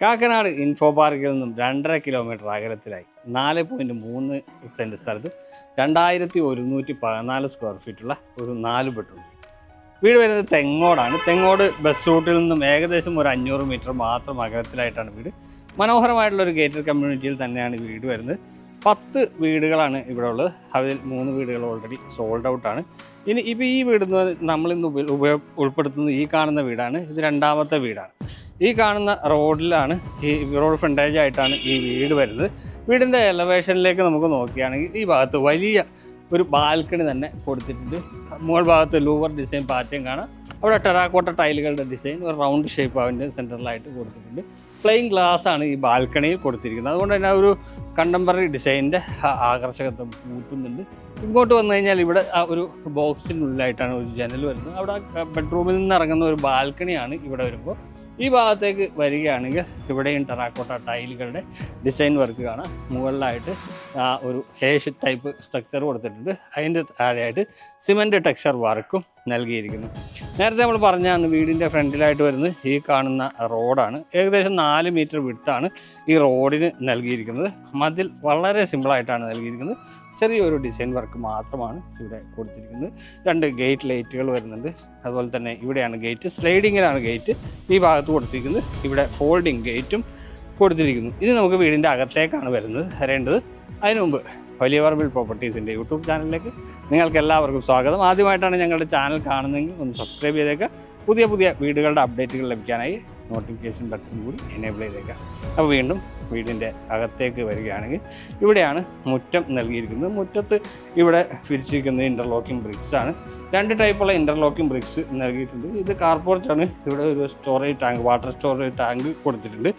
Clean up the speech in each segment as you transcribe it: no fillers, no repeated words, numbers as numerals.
Kakkanad info പാർക്കിൽ നിന്നും 2.5 kilometre അകലത്തിലായി 4.3 cent സ്ഥലത്ത് 2114 സ്ക്വയർ ഫീറ്റുള്ള ഒരു 4 ബെഡ്റൂം വീട് വരുന്നത് തെങ്ങോടാണ്. തെങ്ങോട് ബസ് റൂട്ടിൽ നിന്നും ഏകദേശം ഒരു 500 മീറ്റർ മാത്രം അകലത്തിലായിട്ടാണ് വീട്. മനോഹരമായിട്ടുള്ളൊരു ഗേറ്റഡ് കമ്മ്യൂണിറ്റിയിൽ തന്നെയാണ് വീട് വരുന്നത്. 10 വീടുകളാണ് ഇവിടെ ഉള്ളത്. അതിൽ 3 വീടുകൾ ഓൾറെഡി സോൾഡ് ഔട്ടാണ്. ഇപ്പോൾ ഈ വീട് നമ്മളിന്ന് ഉൾപ്പെടുത്തുന്നത് ഈ കാണുന്ന വീടാണ്. ഇത് രണ്ടാമത്തെ വീടാണ്. ഈ കാണുന്ന റോഡിലാണ്, ഈ റോഡ് ഫ്രണ്ടേജ് ആയിട്ടാണ് ഈ വീട് വരുന്നത്. വീടിൻ്റെ എലവേഷനിലേക്ക് നമുക്ക് നോക്കുകയാണെങ്കിൽ ഈ ഭാഗത്ത് വലിയ ഒരു ബാൽക്കണി തന്നെ കൊടുത്തിട്ടുണ്ട്. മുകൾ ഭാഗത്ത് ലൂവർ ഡിസൈൻ പാറ്റേൺ കാണാം. അവിടെ ടെറാക്കോട്ട ടൈലുകളുടെ ഡിസൈൻ ഒരു റൗണ്ട് ഷേപ്പ് അതിൻ്റെ സെൻറ്ററിലായിട്ട് കൊടുത്തിട്ടുണ്ട്. പ്ലെയിൻ ഗ്ലാസ് ആണ് ഈ ബാൽക്കണിയിൽ കൊടുത്തിരിക്കുന്നത്. അതുകൊണ്ട് തന്നെ ഒരു കണ്ടംപററി ഡിസൈനിൻ്റെ ആകർഷകത്വം കൂട്ടുന്നുണ്ട്. ഇങ്ങോട്ട് വന്നു കഴിഞ്ഞാൽ ഇവിടെ ആ ഒരു ബോക്സിനുള്ളിലായിട്ടാണ് ഒരു ജനൽ വരുന്നത്. അവിടെ ബെഡ്റൂമിൽ നിന്ന് ഇറങ്ങുന്ന ഒരു ബാൽക്കണിയാണ് ഇവിടെ വരുമ്പോൾ. ഈ ഭാഗത്തേക്ക് വരികയാണെങ്കിൽ ഇവിടെയും ടെറാക്കോട്ട ടൈലുകളുടെ ഡിസൈൻ വർക്ക് കാണാം. മുകളിലായിട്ട് ഒരു ഹേഷ് ടൈപ്പ് സ്ട്രക്ചർ കൊടുത്തിട്ടുണ്ട്. അതിൻ്റെ താഴെയായിട്ട് സിമൻറ്റ് ടെക്സ്ചർ വർക്കും നൽകിയിരിക്കുന്നു. നേരത്തെ നമ്മൾ പറഞ്ഞാണ് വീടിൻ്റെ ഫ്രണ്ടിലായിട്ട് വരുന്നത് ഈ കാണുന്ന റോഡാണ്. ഏകദേശം 4 മീറ്റർ വിഡ്ത്താണ് ഈ റോഡിന് നൽകിയിരിക്കുന്നത്. മതിൽ വളരെ സിമ്പിളായിട്ടാണ് നൽകിയിരിക്കുന്നത്. ചെറിയൊരു ഡിസൈൻ വർക്ക് മാത്രമാണ് ഇവിടെ കൊടുത്തിരിക്കുന്നത്. 2 ഗേറ്റ് ലൈറ്റുകൾ വരുന്നുണ്ട്. അതുപോലെ തന്നെ ഇവിടെയാണ് ഗേറ്റ്, സ്ലൈഡിങ്ങിലാണ് ഗേറ്റ് ഈ ഭാഗത്ത് കൊടുത്തിരിക്കുന്നത്. ഇവിടെ ഫോൾഡിങ് ഗേറ്റും കൊടുത്തിരിക്കുന്നു. ഇത് നമുക്ക് വീടിൻ്റെ അകത്തേക്കാണ് വരേണ്ടത്. അതിനു മുമ്പ് വലിയ പറമ്പിൽ പ്രോപ്പർട്ടീസിൻ്റെ യൂട്യൂബ് ചാനലിലേക്ക് നിങ്ങൾക്ക് എല്ലാവർക്കും സ്വാഗതം. ആദ്യമായിട്ടാണ് ഞങ്ങളുടെ ചാനൽ കാണുന്നതെങ്കിൽ ഒന്ന് സബ്സ്ക്രൈബ് ചെയ്തേക്കുക. പുതിയ വീടുകളുടെ അപ്ഡേറ്റുകൾ ലഭിക്കാനായി നോട്ടിഫിക്കേഷൻ ബട്ടൺ കൂടി എനേബിൾ ചെയ്തേക്കാം. അപ്പോൾ വീണ്ടും വീടിൻ്റെ അകത്തേക്ക് വരികയാണെങ്കിൽ ഇവിടെയാണ് മുറ്റം നൽകിയിരിക്കുന്നത്. മുറ്റത്ത് ഇവിടെ പിരിച്ചിരിക്കുന്നത് ഇൻ്റർലോക്കിംഗ് ബ്രിക്സ് ആണ്. 2 ടൈപ്പുള്ള ഇൻ്റർലോക്കിംഗ് ബ്രിക്സ് നൽകിയിട്ടുണ്ട്. ഇത് കാർപോർച്ചാണ്. ഇവിടെ ഒരു storage tank, water storage tank കൊടുത്തിട്ടുണ്ട്.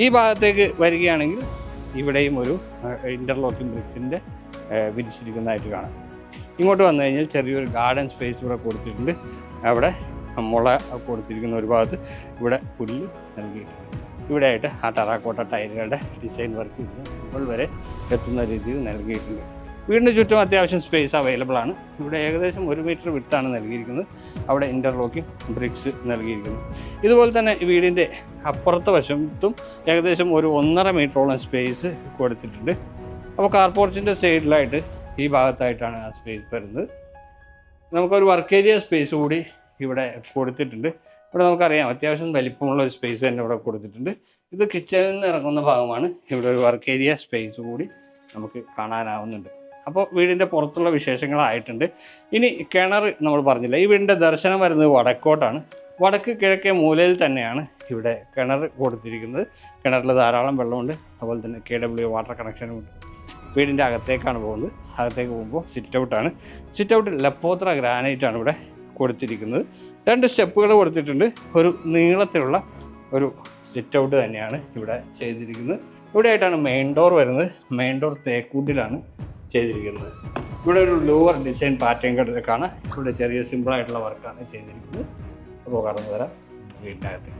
ഈ ഭാഗത്തേക്ക് വരികയാണെങ്കിൽ ഇവിടെയും ഒരു ഇൻ്റർലോക്കിംഗ് ബ്രിക്സിൻ്റെ വിരിച്ചിരിക്കുന്നതായിട്ട് കാണാം. ഇങ്ങോട്ട് വന്നു കഴിഞ്ഞാൽ ചെറിയൊരു ഗാർഡൻ സ്പേസ് ഇവിടെ കൊടുത്തിട്ടുണ്ട്. അവിടെ മുള കൊടുത്തിരിക്കുന്ന ഒരു ഭാഗത്ത് ഇവിടെ പുല്ല് നൽകിയിട്ടുണ്ട്. ഇവിടെയായിട്ട് ആ ടെറാക്കോട്ട ടൈലുകളുടെ ഡിസൈൻ വർക്ക് മുകൾ വരെ എത്തുന്ന രീതിയിൽ നൽകിയിട്ടുണ്ട്. വീടിന് ചുറ്റും അത്യാവശ്യം സ്പേസ് അവൈലബിൾ ആണ്. ഇവിടെ ഏകദേശം 1 മീറ്റർ വിഡ്ത്താണ് നൽകിയിരിക്കുന്നത്. അവിടെ ഇൻ്റർലോക്കിംഗ് ബ്രിക്സ് നൽകിയിരിക്കുന്നു. ഇതുപോലെ തന്നെ വീടിൻ്റെ അപ്പുറത്തെ വശത്തും ഏകദേശം ഒരു 1.5 മീറ്ററോളം സ്പേസ് കൊടുത്തിട്ടുണ്ട്. അപ്പോൾ കാർപോർച്ചിൻ്റെ സൈഡിലായിട്ട് ഈ ഭാഗത്തായിട്ടാണ് ആ സ്പേസ് വരുന്നത്. നമുക്കൊരു വർക്ക് ഏരിയ സ്പേസ് കൂടി ഇവിടെ കൊടുത്തിട്ടുണ്ട്. ഇവിടെ നമുക്കറിയാം അത്യാവശ്യം വലിപ്പമുള്ള ഒരു സ്പേസ് തന്നെ ഇവിടെ കൊടുത്തിട്ടുണ്ട്. ഇത് കിച്ചണിൽ നിന്ന് ഇറങ്ങുന്ന ഭാഗമാണ്. ഇവിടെ ഒരു വർക്ക് ഏരിയ സ്പേസ് കൂടി നമുക്ക് കാണാനാവുന്നുണ്ട്. അപ്പോൾ വീടിൻ്റെ പുറത്തുള്ള വിശേഷങ്ങളായിട്ടുണ്ട്. ഇനി കിണർ നമ്മൾ പറഞ്ഞില്ല. ഈ വീടിൻ്റെ ദർശനം വരുന്നത് വടക്കോട്ടാണ്. വടക്ക് കിഴക്കേ മൂലയിൽ തന്നെയാണ് ഇവിടെ കിണർ കൊടുത്തിരിക്കുന്നത്. കിണറിൽ ധാരാളം വെള്ളമുണ്ട്. അതുപോലെ തന്നെ KW വാട്ടർ കണക്ഷനും ഉണ്ട്. വീടിൻ്റെ അകത്തേക്കാണ് പോകുന്നത്. അകത്തേക്ക് പോകുമ്പോൾ സിറ്റ് ഔട്ടാണ്. സിറ്റ് ഔട്ട് ലപ്പോത്ര ഗ്രാനൈറ്റാണ് ഇവിടെ കൊടുത്തിരിക്കുന്നത്. 2 സ്റ്റെപ്പുകൾ കൊടുത്തിട്ടുണ്ട്. ഒരു നീളത്തിലുള്ള ഒരു സിറ്റ് ഔട്ട് തന്നെയാണ് ഇവിടെ ചെയ്തിരിക്കുന്നത്. ഇവിടെയായിട്ടാണ് മെയിൻ ഡോർ വരുന്നത്. മെയിൻ ഡോർ തേക്കൂട്ടിലാണ് ചെയ്തിരിക്കുന്നത്. ഇവിടെ ഒരു ലൂവർ ഡിസൈൻ പാറ്റേൺ കാണാം. ഇവിടെ ചെറിയ സിമ്പിളായിട്ടുള്ള വർക്കാണ് ചെയ്തിരിക്കുന്നത്. അപ്പോൾ കടന്നു വരാം വീടിനകത്തേക്ക്.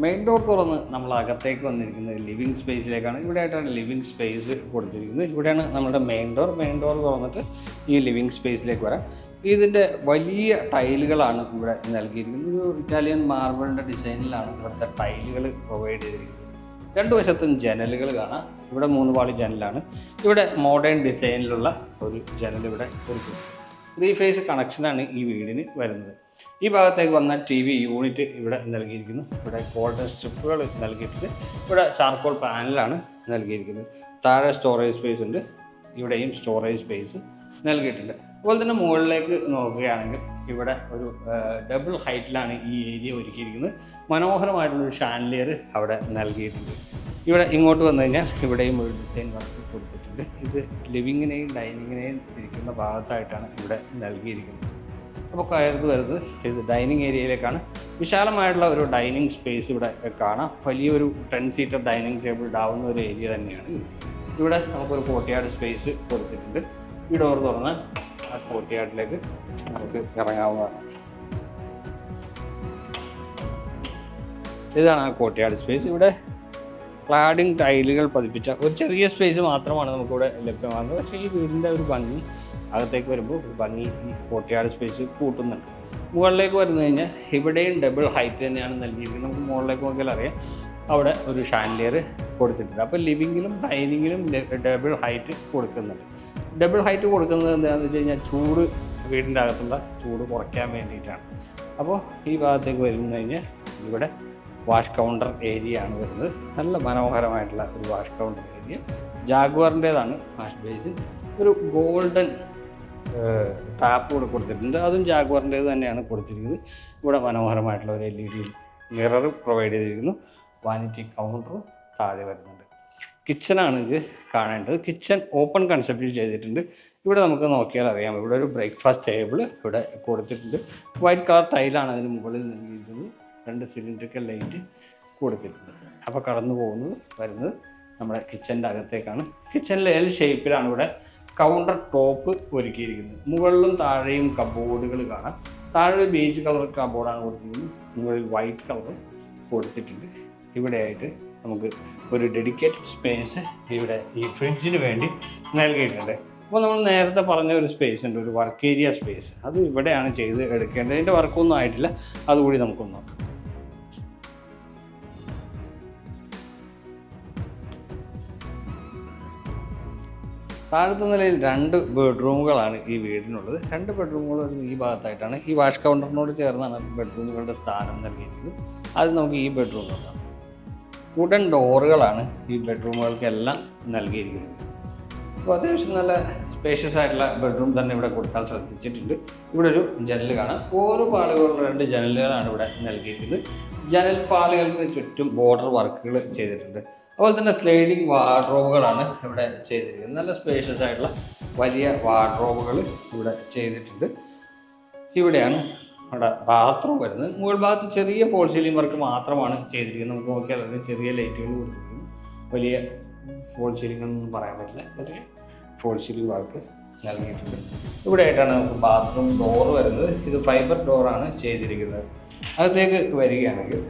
മെയിൻ ഡോർ തുറന്ന് നമ്മൾ അകത്തേക്ക് വന്നിരിക്കുന്നത് ലിവിങ് സ്പേസിലേക്കാണ്. ഇവിടെയായിട്ടാണ് ലിവിങ് സ്പേസ് കൊടുത്തിരിക്കുന്നത്. ഇവിടെയാണ് നമ്മുടെ മെയിൻ ഡോർ തുറന്നിട്ട് ഈ ലിവിങ് സ്പേസിലേക്ക് വരാം. ഇതിൻ്റെ വലിയ ടൈലുകളാണ് ഇവിടെ നൽകിയിരിക്കുന്നത്. ഒരു ഇറ്റാലിയൻ മാർബിളിൻ്റെ ഡിസൈനിലാണ് ഇവിടുത്തെ ടൈലുകൾ പ്രൊവൈഡ് ചെയ്തിരിക്കുന്നത്. 2 വശത്തും ജനലുകൾ കാണാം. ഇവിടെ 3 പാളി ജനലാണ്. ഇവിടെ മോഡേൺ ഡിസൈനിലുള്ള ഒരു ജനൽ ഇവിടെ കൊടുക്കുന്നു. 3 ഫേസ് കണക്ഷനാണ് ഈ വീടിന് വരുന്നത്. ഈ ഭാഗത്തേക്ക് വന്ന TV യൂണിറ്റ് ഇവിടെ നൽകിയിരിക്കുന്നു. ഇവിടെ ഗോൾഡൻ സ്ട്രിപ്പുകൾ നൽകിയിട്ടുണ്ട്. ഇവിടെ ചാർക്കോൾ പാനലാണ് നൽകിയിരിക്കുന്നത്. താഴെ സ്റ്റോറേജ് സ്പേസ് ഉണ്ട്. ഇവിടെയും സ്റ്റോറേജ് സ്പേസ് നൽകിയിട്ടുണ്ട്. അതുപോലെ തന്നെ മുകളിലേക്ക് നോക്കുകയാണെങ്കിൽ ഇവിടെ ഒരു ഡബിൾ ഹൈറ്റിലാണ് ഈ ഏരിയ ഒരുക്കിയിരിക്കുന്നത്. മനോഹരമായിട്ടുള്ളൊരു ഷാൻലിയർ അവിടെ നൽകിയിട്ടുണ്ട്. ഇവിടെ ഇങ്ങോട്ട് വന്നു കഴിഞ്ഞാൽ ഇവിടെയും ഒരു ഡിസൈൻ വർക്ക് കൊടുത്തിട്ടുണ്ട്. ഇത് ലിവിങ്ങിനെയും ഡൈനിങ്ങിനെയും തിരിക്കുന്ന ഭാഗത്തായിട്ടാണ് ഇവിടെ നൽകിയിരിക്കുന്നത്. അപ്പോൾ കയറി വരുന്നത് ഇത് ഡൈനിങ് ഏരിയയിലേക്കാണ്. വിശാലമായിട്ടുള്ള ഒരു ഡൈനിങ് സ്പേസ് ഇവിടെ കാണാം. വലിയൊരു 10 സീറ്റർ ഡൈനിങ് ടേബിൾ ഇടാവുന്ന ഒരു ഏരിയ തന്നെയാണ്. ഇവിടെ നമുക്കൊരു കോർട്ട്യാർഡ് സ്പേസ് കൊടുത്തിട്ടുണ്ട്. ഈ ഡോർ തുറന്ന് ആ കോർട്ട്യാർഡിലേക്ക് നമുക്ക് ഇറങ്ങാവുന്നതാണ്. ഇതാണ് ആ കോർട്ട്യാർഡ് സ്പേസ്. ഇവിടെ ക്ലാഡിംഗ് ടൈലുകൾ പതിപ്പിച്ച ഒരു ചെറിയ സ്പേസ് മാത്രമാണ് നമുക്കിവിടെ ലഭ്യമാകുന്നത്. പക്ഷേ ഈ വീടിൻ്റെ ഒരു ഭംഗി അകത്തേക്ക് വരുമ്പോൾ ഒരു ഭംഗി ഈ കോർട്ട്യാർഡ് സ്പേസ് കൂട്ടുന്നുണ്ട്. മുകളിലേക്ക് വരുന്നു കഴിഞ്ഞാൽ ഇവിടെയും ഡബിൾ ഹൈറ്റ് തന്നെയാണ് നൽകിയിരിക്കുന്നത്. നമുക്ക് മുകളിലേക്ക് നോക്കിയാൽ അറിയാം അവിടെ ഒരു ഷാൻലിയർ കൊടുത്തിട്ടുണ്ട്. അപ്പോൾ ലിവിങ്ങിലും ഡൈനിങ്ങിലും ഡബിൾ ഹൈറ്റ് കൊടുക്കുന്നുണ്ട്. ഡബിൾ ഹൈറ്റ് കൊടുക്കുന്നത് എന്താണെന്ന് വെച്ച് കഴിഞ്ഞാൽ ചൂട്, വീടിൻ്റെ അകത്തുള്ള ചൂട് കുറയ്ക്കാൻ വേണ്ടിയിട്ടാണ്. അപ്പോൾ ഈ ഭാഗത്തേക്ക് വരുന്നു കഴിഞ്ഞാൽ ഇവിടെ വാഷ് കൗണ്ടർ ഏരിയ ആണ് വരുന്നത്. നല്ല മനോഹരമായിട്ടുള്ള ഒരു വാഷ് കൗണ്ടർ ഏരിയ. ജാഗ്വാറിൻ്റേതാണ് വാഷ് ബേസിൻ. ഒരു ഗോൾഡൻ ടാപ്പ് കൂടെ കൊടുത്തിട്ടുണ്ട്, അതും ജാഗ്വാറിൻ്റേത് തന്നെയാണ് കൊടുത്തിരിക്കുന്നത്. ഇവിടെ മനോഹരമായിട്ടുള്ള ഒരു LED മിറർ പ്രൊവൈഡ് ചെയ്തിരിക്കുന്നു. വാനിറ്റി കൗണ്ടറും താഴെ വരുന്നുണ്ട്. കിച്ചണാണ് ഇത് കാണേണ്ടത്. കിച്ചൺ ഓപ്പൺ കൺസെപ്റ്റ് ചെയ്തിട്ടുണ്ട്. ഇവിടെ നമുക്ക് നോക്കിയാൽ അറിയാം, ഇവിടെ ഒരു ബ്രേക്ക്ഫാസ്റ്റ് ടേബിൾ ഇവിടെ കൊടുത്തിട്ടുണ്ട്. വൈറ്റ് കളർ ടൈലാണ് അതിന് മുകളിൽ നൽകിയിരിക്കുന്നത്. 2 സിലിണ്ടറിക്കൽ ലൈറ്റ് കൊടുത്തിട്ടുണ്ട്. അപ്പോൾ കടന്നു വരുന്നത് നമ്മുടെ കിച്ചൻ്റെ അകത്തേക്കാണ്. കിച്ചണിൽ L ഷേപ്പിലാണ് ഇവിടെ കൗണ്ടർ ടോപ്പ് ഒരുക്കിയിരിക്കുന്നത്. മുകളിലും താഴെയും കബോർഡുകൾ കാണാം. താഴെ ബേജ് കളർ കബോർഡാണ് കൊടുത്തിരിക്കുന്നത്, മുകളിൽ വൈറ്റ് കളറും കൊടുത്തിട്ടുണ്ട്. ഇവിടെയായിട്ട് നമുക്ക് ഒരു ഡെഡിക്കേറ്റഡ് സ്പേസ് ഇവിടെ ഈ ഫ്രിഡ്ജിന് വേണ്ടി നൽകിയിട്ടുണ്ട്. അപ്പോൾ നമ്മൾ നേരത്തെ പറഞ്ഞ ഒരു സ്പേസ് ഉണ്ട്, ഒരു വർക്ക് ഏരിയ സ്പേസ്. അത് ഇവിടെയാണ് ചെയ്ത് എടുക്കേണ്ടത്. അതിൻ്റെ വർക്കൊന്നും ആയിട്ടില്ല, അതുകൂടി നമുക്കൊന്ന് നോക്കാം. താഴത്തെ നിലയിൽ 2 ബെഡ്റൂമുകളാണ് ഈ വീടിനുള്ളത്. 2 ബെഡ്റൂമുകൾ ഈ ഭാഗത്തായിട്ടാണ്. ഈ വാഷ് കൗണ്ടറിനോട് ചേർന്നാണ് ബെഡ്റൂമുകളുടെ സ്ഥാനം നൽകിയിരിക്കുന്നത്. അത് നമുക്ക് ഈ ബെഡ്റൂം നോക്കാം. വുഡൻ ഡോറുകളാണ് ഈ ബെഡ്റൂമുകൾക്കെല്ലാം നൽകിയിരിക്കുന്നത്. അപ്പോൾ അത്യാവശ്യം നല്ല സ്പേഷ്യസ് ആയിട്ടുള്ള ബെഡ്റൂം തന്നെ ഇവിടെ കൊടുക്കാൻ ശ്രദ്ധിച്ചിട്ടുണ്ട്. ഇവിടെ ഒരു ജനൽ കാണാം. ഓരോ പാളുകളുള്ള 2 ജനലുകളാണ് ഇവിടെ നൽകിയിരിക്കുന്നത്. ജനൽ പാളുകൾക്ക് ചുറ്റും ബോർഡർ വർക്കുകൾ ചെയ്തിട്ടുണ്ട്. അതുപോലെ തന്നെ സ്ലൈഡിങ് വാർഡ്രോബുകളാണ് ഇവിടെ ചെയ്തിരിക്കുന്നത്. നല്ല സ്പേഷ്യസ് ആയിട്ടുള്ള വലിയ വാർഡ്രോബുകൾ ഇവിടെ ചെയ്തിട്ടുണ്ട്. ഇവിടെയാണ് അവിടെ ബാത്റൂം വരുന്നത്. മുകൾ ഭാഗത്ത് ചെറിയ ഫോൾ സീലിംഗ് വർക്ക് മാത്രമാണ് ചെയ്തിരിക്കുന്നത്. നമുക്ക് നോക്കിയാൽ അതിന് ചെറിയ ലൈറ്റുകൾ കൊടുത്തിരിക്കുന്നു. വലിയ ഫോൾ സീലിംഗ് ഒന്നും പറയാൻ പറ്റില്ല, ചെറിയ ഫോൾ സീലിംഗ് വർക്ക് നൽകിയിട്ടുണ്ട്. ഇവിടെ ആയിട്ടാണ് നമുക്ക് ബാത്റൂം ഡോർ വരുന്നത്. ഇത് ഫൈബർ ഡോറാണ് ചെയ്തിരിക്കുന്നത്. അകത്തേക്ക് വരികയാണെങ്കിൽ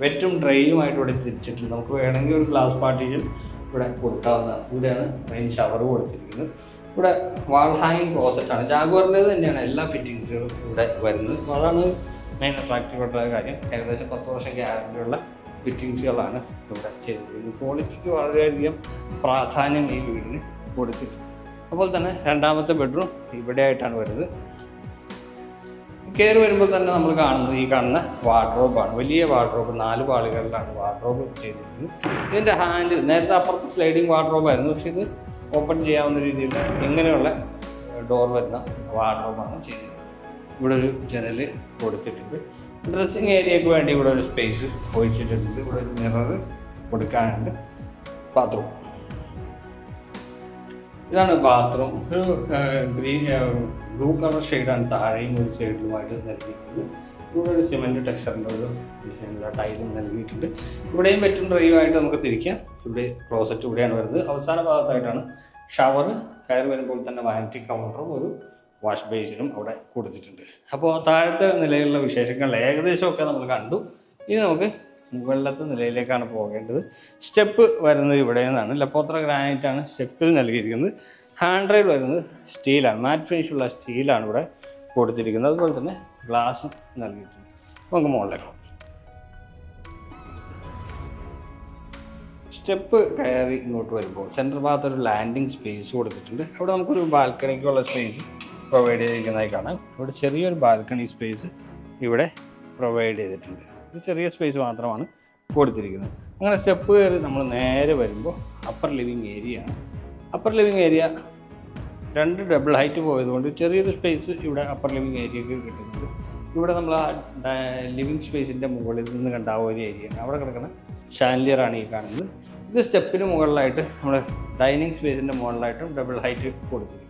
വെറ്റും ഡ്രൈയുമായിട്ട് ഇവിടെ തിരിച്ചിട്ടുണ്ട്. നമുക്ക് വേണമെങ്കിൽ ഒരു ഗ്ലാസ് പാർട്ടീഷൻ ഇവിടെ കൊടുക്കാവുന്നതാണ്. ഇവിടെയാണ് മെയിൻ ഷവർ കൊടുത്തിരിക്കുന്നത്. ഇവിടെ വാൾ ഹാങ്ങിങ് ക്ലോസറ്റാണ്. ജാഗ്വാറിൻ്റേത് തന്നെയാണ് എല്ലാ ഫിറ്റിങ്സും ഇവിടെ വരുന്നത്. അപ്പോൾ അതാണ് മെയിൻ അട്രാക്റ്റീവ് ആയിട്ടുള്ള കാര്യം. ഏകദേശം 10 വർഷം ഗ്യാരണ്ടിയുള്ള ഫിറ്റിങ്സുകളാണ് ഇവിടെ ചെയ്തിരിക്കുന്നത്. ക്വാളിറ്റിക്ക് വളരെയധികം പ്രാധാന്യം ഈ വീടിന് കൊടുത്തിട്ടുണ്ട്. അതുപോലെ തന്നെ രണ്ടാമത്തെ ബെഡ്റൂം ഇവിടെ ആയിട്ടാണ് വരുന്നത്. കയറി വരുമ്പോൾ തന്നെ നമ്മൾ കാണുന്നത് ഈ കാണുന്ന വാർഡ്രോബാണ്. വലിയ വാർഡ്രോബ്, 4 പാളികളിലാണ് വാർഡ്രോബ് ചെയ്തിരിക്കുന്നത്. ഇതിൻ്റെ ഹാൻഡിൽ നേരത്തെ അപ്പുറത്ത് സ്ലൈഡിങ് വാർഡ്രോബായിരുന്നു, പക്ഷേ ഇത് ഓപ്പൺ ചെയ്യാവുന്ന രീതിയിൽ ഇങ്ങനെയുള്ള ഡോർ വരുന്ന വാർഡ്രോബാണ് ചെയ്തിരിക്കുന്നത്. ഇവിടെ ഒരു ജനൽ കൊടുത്തിട്ടുണ്ട്. ഡ്രസ്സിങ് ഏരിയയ്ക്ക് വേണ്ടി ഇവിടെ ഒരു സ്പേസ് ഒഴിച്ചിട്ടുണ്ട്. ഇവിടെ ഒരു മിറർ കൊടുക്കാനുണ്ട്. ബാത്റൂം ഇതാണ് ബാത്റൂം. ഒരു ബ്ലൂ കളർ ഷെയ്ഡാണ് താഴെയും ഒരു സൈഡിലുമായിട്ട് നൽകിയിട്ടുണ്ട്. ഇവിടെ ഒരു സിമെൻറ്റ് ടെക്സ്ചറിൻ്റെ ഒരു ഡിസൈനുള്ള ടൈലും നൽകിയിട്ടുണ്ട്. ഇവിടെയും വെറ്റും ഡ്രൈവായിട്ട് നമുക്ക് തിരിക്കാം. ഇവിടെ ക്ലോസറ്റ് ഇവിടെയാണ് വരുന്നത്. അവസാന ഭാഗത്തായിട്ടാണ് ഷവർ. കയറി വരുമ്പോൾ തന്നെ വാനിറ്റി കൗണ്ടറും ഒരു വാഷ് ബേസിനും അവിടെ കൊടുത്തിട്ടുണ്ട്. അപ്പോൾ താഴത്തെ നിലയിലുള്ള വിശേഷങ്ങൾ ഏകദേശമൊക്കെ നമ്മൾ കണ്ടു. ഇനി നമുക്ക് മുകളിലത്തെ നിലയിലേക്കാണ് പോകേണ്ടത്. സ്റ്റെപ്പ് വരുന്നത് ഇവിടെ നിന്നാണ്. ലപ്പോത്ര ഗ്രാനൈറ്റാണ് സ്റ്റെപ്പിൽ നൽകിയിരിക്കുന്നത്. ഹാൻഡ് റെയിൽ വരുന്നത് സ്റ്റീലാണ്, മാറ്റ് ഫിനിഷുള്ള സ്റ്റീലാണ് ഇവിടെ കൊടുത്തിരിക്കുന്നത്. അതുപോലെ തന്നെ ഗ്ലാസ് നൽകിയിട്ടുണ്ട്. നമുക്ക് മുകളിലേക്ക് സ്റ്റെപ്പ് കയറി ഇങ്ങോട്ട് വരുമ്പോൾ സെൻറ്റർ ഭാഗത്ത് ഒരു ലാൻഡിങ് സ്പേസ് കൊടുത്തിട്ടുണ്ട്. അവിടെ നമുക്കൊരു ബാൽക്കണിക്കുള്ള സ്പേസ് പ്രൊവൈഡ് ചെയ്തിരിക്കുന്നതായി കാണാം. ഇവിടെ ചെറിയൊരു ബാൽക്കണി സ്പേസ് ഇവിടെ പ്രൊവൈഡ് ചെയ്തിട്ടുണ്ട്. ഒരു ചെറിയ സ്പേസ് മാത്രമാണ് കൊടുത്തിരിക്കുന്നത്. അങ്ങനെ സ്റ്റെപ്പ് കയറി നമ്മൾ നേരെ വരുമ്പോൾ അപ്പർ ലിവിങ് ഏരിയ ആണ്. Upper living area 2 double height പോയതുകൊണ്ട് ചെറിയൊരു സ്പേസ് ഇവിടെ അപ്പർ ലിവിങ് ഏരിയക്ക് കിട്ടുന്നുണ്ട്. ഇവിടെ നമ്മൾ ആ ലിവിങ് സ്പേസിൻ്റെ മുകളിൽ നിന്ന് കണ്ട ആ ഒരു ഏരിയയാണ്. അവിടെ കിടക്കുന്ന ഷാൻലിയറാണ് ഈ കാണുന്നത്. ഇത് സ്റ്റെപ്പിന് മുകളിലായിട്ട് നമ്മൾ ഡൈനിങ് സ്പേസിൻ്റെ മുകളിലായിട്ടും ഡബിൾ ഹൈറ്റ് കൊടുത്തിരിക്കുന്നത്.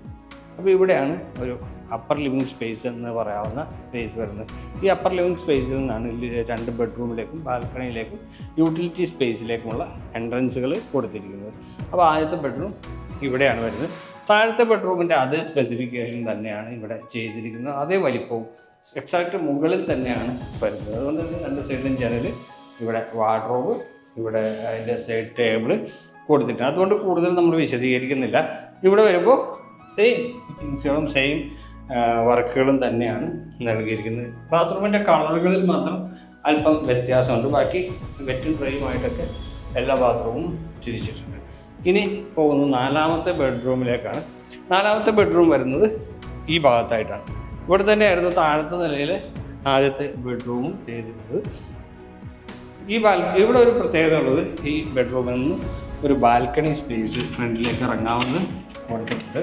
അപ്പോൾ ഇവിടെയാണ് ഒരു അപ്പർ ലിവിങ് സ്പേസ് എന്ന് പറയാവുന്ന സ്പേസ് വരുന്നത്. ഈ അപ്പർ ലിവിങ് സ്പേസിൽ നിന്നാണ് 2 ബെഡ്റൂമിലേക്കും ബാൽക്കണിയിലേക്കും യൂട്ടിലിറ്റി സ്പേസിലേക്കുമുള്ള എൻട്രൻസുകൾ കൊടുത്തിരിക്കുന്നത്. അപ്പോൾ ആദ്യത്തെ ബെഡ്റൂം ഇവിടെയാണ് വരുന്നത്. താഴത്തെ ബെഡ്റൂമിൻ്റെ അതേ സ്പെസിഫിക്കേഷൻ തന്നെയാണ് ഇവിടെ ചെയ്തിരിക്കുന്നത്. അതേ വലിപ്പവും എക്സാക്റ്റ് മുകളിൽ തന്നെയാണ് വരുന്നത്. അതുകൊണ്ട് തന്നെ 2 സൈഡിലും ജനൽ, ഇവിടെ വാർഡ്രോബ്, ഇവിടെ അതിൻ്റെ സൈഡ് ടേബിൾ കൊടുത്തിട്ടുണ്ട്. അതുകൊണ്ട് കൂടുതൽ നമ്മൾ വിശദീകരിക്കുന്നില്ല. ഇവിടെ വരുമ്പോൾ സെയിം ഫിറ്റിങ്സുകളും സെയിം വർക്കുകളും തന്നെയാണ് നൽകിയിരിക്കുന്നത്. ബാത്റൂമിൻ്റെ കളറുകളിൽ മാത്രം അല്പം വ്യത്യാസമുണ്ട്. ബാക്കി വെറ്റും ഡ്രൈയുമായിട്ടൊക്കെ എല്ലാ ബാത്റൂമും തിരിച്ചിട്ടുണ്ട്. ഇനി പോകുന്നു നാലാമത്തെ ബെഡ്റൂമിലേക്കാണ്. നാലാമത്തെ ബെഡ്റൂം വരുന്നത് ഈ ഭാഗത്തായിട്ടാണ്. ഇവിടെ തന്നെയായിരുന്നു താഴത്തെ നിലയിൽ ആദ്യത്തെ ബെഡ്റൂമും ചെയ്തിരുന്നത്. ഇവിടെ ഒരു പ്രത്യേകത ഉള്ളത്, ഈ ബെഡ്റൂമിൽ നിന്ന് ഒരു ബാൽക്കണി സ്പേസ് ഫ്രണ്ടിലേക്ക് ഇറങ്ങാവുന്ന കൊടുത്തിട്ടുണ്ട്.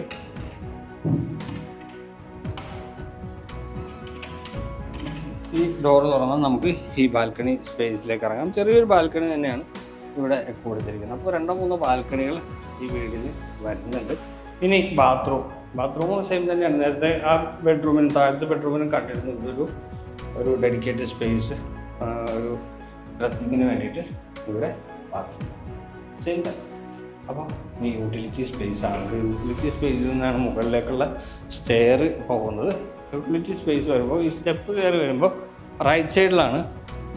ഈ ഡോർ തുറന്നാൽ നമുക്ക് ഈ ബാൽക്കണി സ്പേസിലേക്ക് ഇറങ്ങാം. ചെറിയൊരു ബാൽക്കണി തന്നെയാണ് ഇവിടെ കൊടുത്തിരിക്കുന്നത്. അപ്പോൾ 2-3 ബാൽക്കണികൾ ഈ വീടിന് വരുന്നുണ്ട്. ഇനി ബാത്റൂമും സെയിം തന്നെയാണ്. നേരത്തെ ആ ബെഡ്റൂമിനും താഴത്തെ ബെഡ്റൂമിനും കണ്ടിരുന്നത് ഒരു ഡെഡിക്കേറ്റഡ് സ്പേസ്, ഒരു ഡ്രസ്സിങ്ങിന് വേണ്ടിയിട്ട് ഇവിടെ ബാത്റൂം സെയിം തന്നെ. അപ്പം ഈ യൂട്ടിലിറ്റി സ്പേസ് ആണ്. യൂട്ടിലിറ്റി സ്പേസിൽ നിന്നാണ് മുകളിലേക്കുള്ള സ്റ്റെയർ പോകുന്നത്. യൂട്ടിലിറ്റി സ്പേസ് വരുമ്പോൾ ഈ സ്റ്റെപ്പ് കയറി വരുമ്പോൾ റൈറ്റ് സൈഡിലാണ്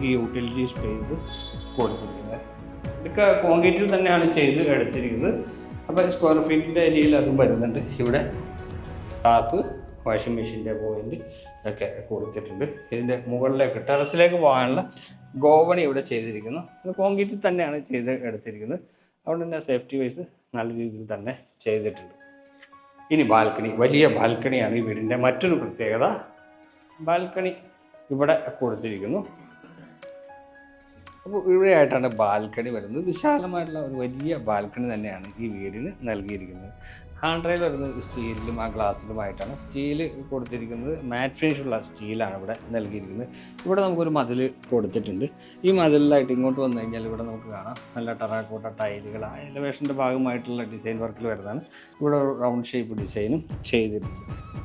ഈ യൂട്ടിലിറ്റി സ്പേസ് കൊടുത്തിരിക്കുന്നത്. ഇതൊക്കെ കോൺക്രീറ്റിൽ തന്നെയാണ് ചെയ്ത് എടുത്തിരിക്കുന്നത്. അപ്പോൾ സ്ക്വയർ ഫീറ്റിൻ്റെ ഏരിയയിൽ അതും വരുന്നുണ്ട്. ഇവിടെ ടാപ്പ്, വാഷിംഗ് മെഷീൻ്റെ പോയിൻ്റ് ഒക്കെ കൊടുത്തിട്ടുണ്ട്. ഇതിൻ്റെ മുകളിലേക്ക് ടെറസിലേക്ക് പോകാനുള്ള ഗോവണി ഇവിടെ ചെയ്തിരിക്കുന്നു. ഇത് കോൺക്രീറ്റിൽ തന്നെയാണ് ചെയ്ത് എടുത്തിരിക്കുന്നത്. അതുകൊണ്ട് തന്നെ സേഫ്റ്റി വൈസ് നല്ല രീതിയിൽ തന്നെ ചെയ്തിട്ടുണ്ട്. ഇനി ബാൽക്കണി, വലിയ ബാൽക്കണിയാണ് ഈ വീടിൻ്റെ മറ്റൊരു പ്രത്യേകത. ബാൽക്കണി ഇവിടെ കൊടുത്തിരിക്കുന്നു. അപ്പോൾ ഇവിടെയായിട്ടാണ് ബാൽക്കണി വരുന്നത്. വിശാലമായിട്ടുള്ള ഒരു വലിയ ബാൽക്കണി തന്നെയാണ് ഈ വീടിന് നൽകിയിരിക്കുന്നത്. ഹാൻഡ് റെയിൽ വരുന്നത് സ്റ്റീലിലും ആ ഗ്ലാസ്സിലുമായിട്ടാണ്. സ്റ്റീൽ കൊടുത്തിരിക്കുന്നത് മാറ്റ് ഫിനിഷുള്ള സ്റ്റീലാണ് ഇവിടെ നൽകിയിരിക്കുന്നത്. ഇവിടെ നമുക്കൊരു മതിൽ കൊടുത്തിട്ടുണ്ട്. ഈ മതിലിലായിട്ട് ഇങ്ങോട്ട് വന്നു കഴിഞ്ഞാൽ ഇവിടെ നമുക്ക് കാണാം നല്ല ടെറാക്കോട്ട ടൈലുകൾ, ആ എലവേഷൻ്റെ ഭാഗമായിട്ടുള്ള ഡിസൈൻ വർക്കിൽ വരുന്നതാണ്. ഇവിടെ ഒരു റൗണ്ട് ഷേപ്പ് ഡിസൈനും ചെയ്തിട്ടുണ്ട്.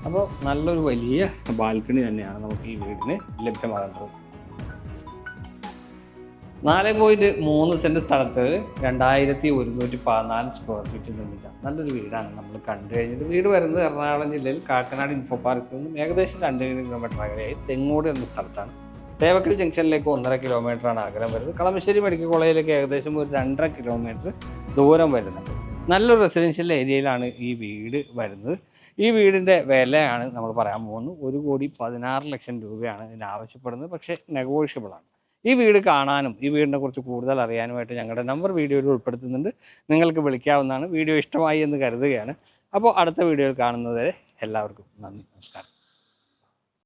അപ്പോൾ നല്ലൊരു വലിയ ബാൽക്കണി തന്നെയാണ് നമുക്ക് ഈ വീടിന് ലഭ്യമാകുന്നത്. 4.3 സെൻറ്റ് സ്ഥലത്ത് 2114 സ്ക്വയർ ഫീറ്റ് നിർമ്മിച്ച നല്ലൊരു വീടാണ് നമ്മൾ കണ്ടു കഴിഞ്ഞത്. വീട് വരുന്നത് എറണാകുളം ജില്ലയിൽ കാക്കനാട് ഇൻഫോ പാർക്കിൽ നിന്നും ഏകദേശം 2 കിലോമീറ്റർ അകലെയായി തെങ്ങോട് എന്ന സ്ഥലത്താണ്. തേവക്കൽ ജംഗ്ഷനിലേക്ക് 1.5 കിലോമീറ്ററാണ് അകലം വരുന്നത്. കളമശ്ശേരി മെഡിക്കൽ കോളേജിലേക്ക് ഏകദേശം ഒരു 2.5 കിലോമീറ്റർ ദൂരം വരുന്നുണ്ട്. നല്ലൊരു റെസിഡൻഷ്യൽ ഏരിയയിലാണ് ഈ വീട് വരുന്നത്. ഈ വീടിൻ്റെ വിലയാണ് നമ്മൾ പറയാൻ പോകുന്നത്. 1,16,00,000 രൂപയാണ് ഇതിന് ആവശ്യപ്പെടുന്നത്. പക്ഷേ നെഗോഷ്യബിളാണ്. ഈ വീട് കാണാനും ഈ വീടിനെ കുറിച്ച് കൂടുതൽ അറിയാനുമായിട്ട് ഞങ്ങളുടെ നമ്പർ വീഡിയോയിൽ ഉൾപ്പെടുത്തുന്നുണ്ട്. നിങ്ങൾക്ക് വിളിക്കാവുന്നതാണ്. വീഡിയോ ഇഷ്ടമായി എന്ന് കരുതുകയാണ്. അപ്പോൾ അടുത്ത വീഡിയോയിൽ കാണുന്നതുവരെ എല്ലാവർക്കും നന്ദി, നമസ്കാരം.